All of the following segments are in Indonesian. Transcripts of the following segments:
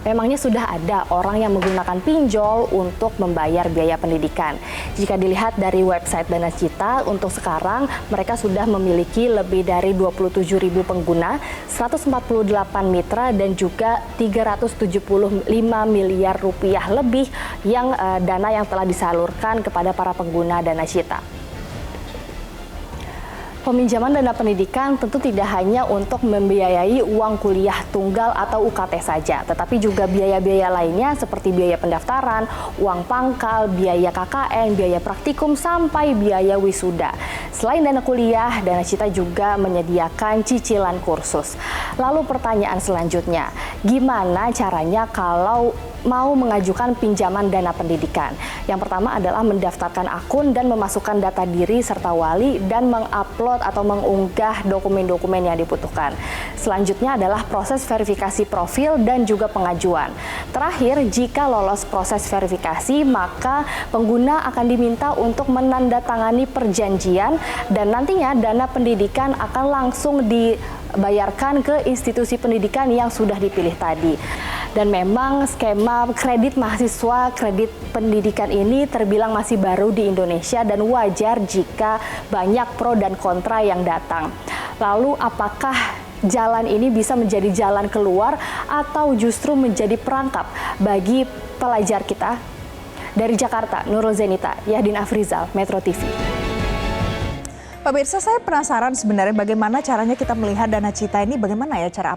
memangnya sudah ada orang yang menggunakan pinjol untuk membayar biaya pendidikan. Jika dilihat dari website Danacita, untuk sekarang mereka sudah memiliki lebih dari 27.000 pengguna, 148 mitra, dan juga 375 miliar rupiah lebih yang dana yang telah disalurkan kepada para pengguna Danacita. Peminjaman dana pendidikan tentu tidak hanya untuk membiayai uang kuliah tunggal atau UKT saja, tetapi juga biaya-biaya lainnya seperti biaya pendaftaran, uang pangkal, biaya KKN, biaya praktikum, sampai biaya wisuda. Selain dana kuliah, Danacita juga menyediakan cicilan kursus. Lalu pertanyaan selanjutnya, gimana caranya kalau mau mengajukan pinjaman dana pendidikan? Yang pertama adalah mendaftarkan akun dan memasukkan data diri serta wali dan mengupload atau mengunggah dokumen-dokumen yang dibutuhkan. Selanjutnya adalah proses verifikasi profil dan juga pengajuan. Terakhir, jika lolos proses verifikasi, maka pengguna akan diminta untuk menandatangani perjanjian dan nantinya dana pendidikan akan langsung dibayarkan ke institusi pendidikan yang sudah dipilih tadi. Dan memang skema kredit mahasiswa, kredit pendidikan ini terbilang masih baru di Indonesia dan wajar jika banyak pro dan kontra yang datang. Lalu apakah jalan ini bisa menjadi jalan keluar atau justru menjadi perangkap bagi pelajar kita? Dari Jakarta, Nurul Zenita, Yahdin Afrizal, Metro TV. Pemirsa, saya penasaran sebenarnya bagaimana caranya kita melihat Danacita ini, bagaimana ya cara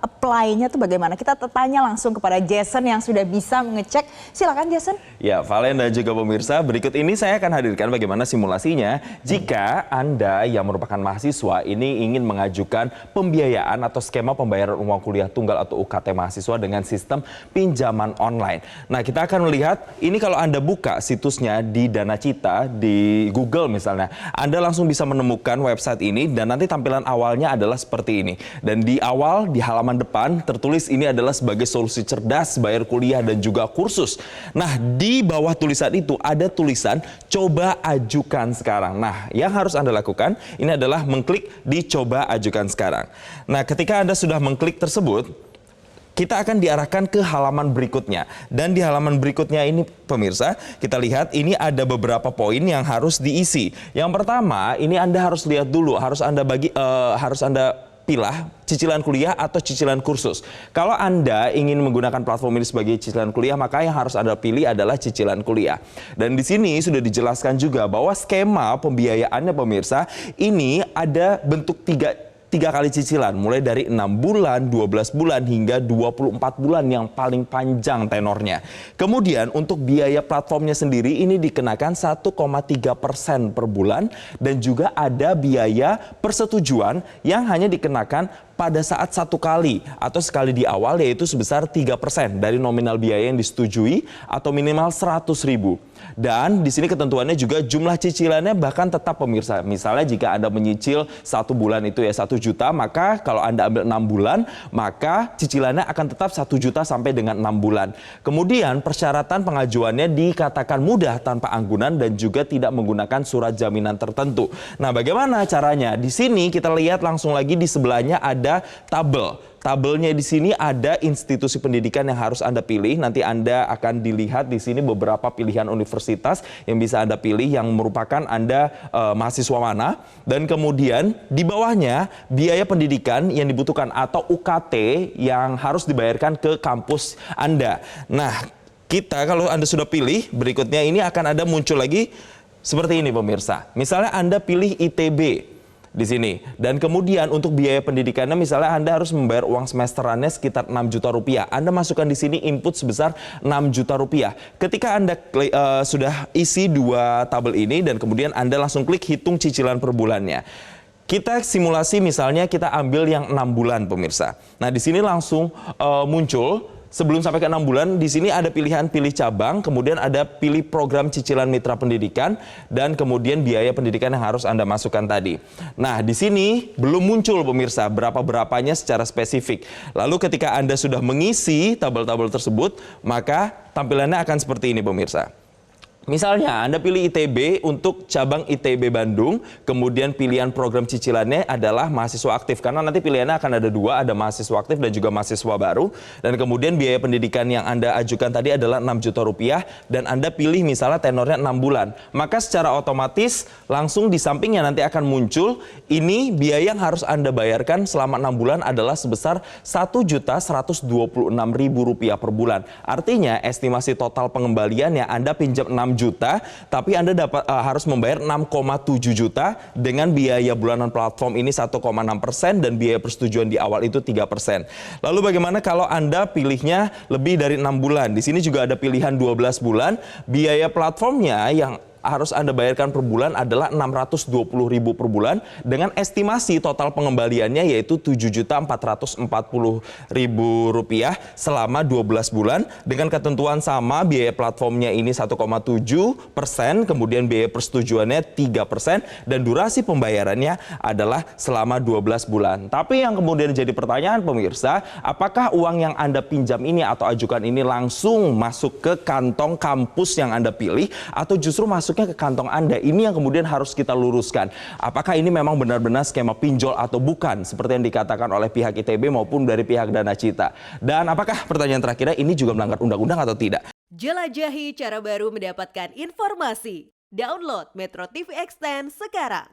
apply-nya tuh bagaimana? Kita tanya langsung kepada Jason yang sudah bisa mengecek. Silakan Jason. Ya, Valen dan juga pemirsa, berikut ini saya akan hadirkan bagaimana simulasinya jika Anda yang merupakan mahasiswa ini ingin mengajukan pembiayaan atau skema pembayaran uang kuliah tunggal atau UKT mahasiswa dengan sistem pinjaman online. Nah, kita akan melihat ini kalau Anda buka situsnya di Danacita di Google misalnya, Anda langsung bisa menemukan website ini dan nanti tampilan awalnya adalah seperti ini. Dan di awal, di halaman depan tertulis ini adalah sebagai solusi cerdas bayar kuliah dan juga kursus. Nah, di bawah tulisan itu ada tulisan coba ajukan sekarang. Nah, yang harus Anda lakukan ini adalah mengklik di coba ajukan sekarang. Nah, ketika Anda sudah mengklik tersebut, kita akan diarahkan ke halaman berikutnya. Dan di halaman berikutnya ini pemirsa, kita lihat ini ada beberapa poin yang harus diisi. Yang pertama, ini Anda harus lihat dulu, harus Anda pilah cicilan kuliah atau cicilan kursus. Kalau Anda ingin menggunakan platform ini sebagai cicilan kuliah, maka yang harus Anda pilih adalah cicilan kuliah. Dan di sini sudah dijelaskan juga bahwa skema pembiayaannya pemirsa, ini ada bentuk tiga kali cicilan, mulai dari 6 bulan, 12 bulan, hingga 24 bulan yang paling panjang tenornya. Kemudian untuk biaya platformnya sendiri ini dikenakan 1,3% per bulan dan juga ada biaya persetujuan yang hanya dikenakan pada saat satu kali atau sekali di awal, yaitu sebesar 3% dari nominal biaya yang disetujui atau minimal 100.000. Dan di sini ketentuannya juga jumlah cicilannya bahkan tetap pemirsa. Misalnya jika Anda menyicil 1 bulan itu ya 1 juta, maka kalau Anda ambil 6 bulan, maka cicilannya akan tetap 1 juta sampai dengan 6 bulan. Kemudian persyaratan pengajuannya dikatakan mudah tanpa anggunan dan juga tidak menggunakan surat jaminan tertentu. Nah, bagaimana caranya? Di sini kita lihat langsung lagi di sebelahnya ada tabel. Tabelnya di sini ada institusi pendidikan yang harus Anda pilih. Nanti Anda akan dilihat di sini beberapa pilihan universitas yang bisa Anda pilih yang merupakan Anda mahasiswa mana. Dan kemudian di bawahnya biaya pendidikan yang dibutuhkan atau UKT yang harus dibayarkan ke kampus Anda. Nah, kita kalau Anda sudah pilih, berikutnya ini akan ada muncul lagi seperti ini pemirsa. Misalnya Anda pilih ITB di sini. Dan kemudian untuk biaya pendidikannya misalnya Anda harus membayar uang semesterannya sekitar 6 juta rupiah. Anda masukkan di sini input sebesar 6 juta rupiah. Ketika Anda sudah isi dua tabel ini dan kemudian Anda langsung klik hitung cicilan per bulannya. Kita simulasi misalnya kita ambil yang 6 bulan pemirsa. Nah, di sini langsung muncul. Sebelum sampai ke 6 bulan, di sini ada pilihan pilih cabang, kemudian ada pilih program cicilan mitra pendidikan, dan kemudian biaya pendidikan yang harus Anda masukkan tadi. Nah, di sini belum muncul pemirsa berapa-berapanya secara spesifik. Lalu ketika Anda sudah mengisi tabel-tabel tersebut, maka tampilannya akan seperti ini pemirsa. Misalnya Anda pilih ITB untuk cabang ITB Bandung, kemudian pilihan program cicilannya adalah mahasiswa aktif. Karena nanti pilihannya akan ada dua, ada mahasiswa aktif dan juga mahasiswa baru. Dan kemudian biaya pendidikan yang Anda ajukan tadi adalah 6 juta rupiah dan Anda pilih misalnya tenornya 6 bulan. Maka secara otomatis langsung di sampingnya nanti akan muncul ini biaya yang harus Anda bayarkan selama 6 bulan adalah sebesar Rp1.126.000 per bulan. Artinya estimasi total pengembaliannya Anda pinjam 6 juta, tapi Anda harus membayar 6,7 juta dengan biaya bulanan platform ini 1,6% dan biaya persetujuan di awal itu 3%. Lalu bagaimana kalau Anda pilihnya lebih dari 6 bulan? Di sini juga ada pilihan 12 bulan. Biaya platformnya yang harus Anda bayarkan per bulan adalah Rp620.000 per bulan dengan estimasi total pengembaliannya yaitu Rp7.440.000 selama 12 bulan dengan ketentuan sama, biaya platformnya ini 1,7%, kemudian biaya persetujuannya 3% dan durasi pembayarannya adalah selama 12 bulan. Tapi yang kemudian jadi pertanyaan pemirsa, apakah uang yang Anda pinjam ini atau ajukan ini langsung masuk ke kantong kampus yang Anda pilih atau justru masuk ke kantong Anda? Ini yang kemudian harus kita luruskan. Apakah ini memang benar-benar skema pinjol atau bukan seperti yang dikatakan oleh pihak ITB maupun dari pihak Dana Cita? Dan apakah pertanyaan terakhirnya ini juga melanggar undang-undang atau tidak? Jelajahi cara baru mendapatkan informasi. Download Metro TV Extend sekarang.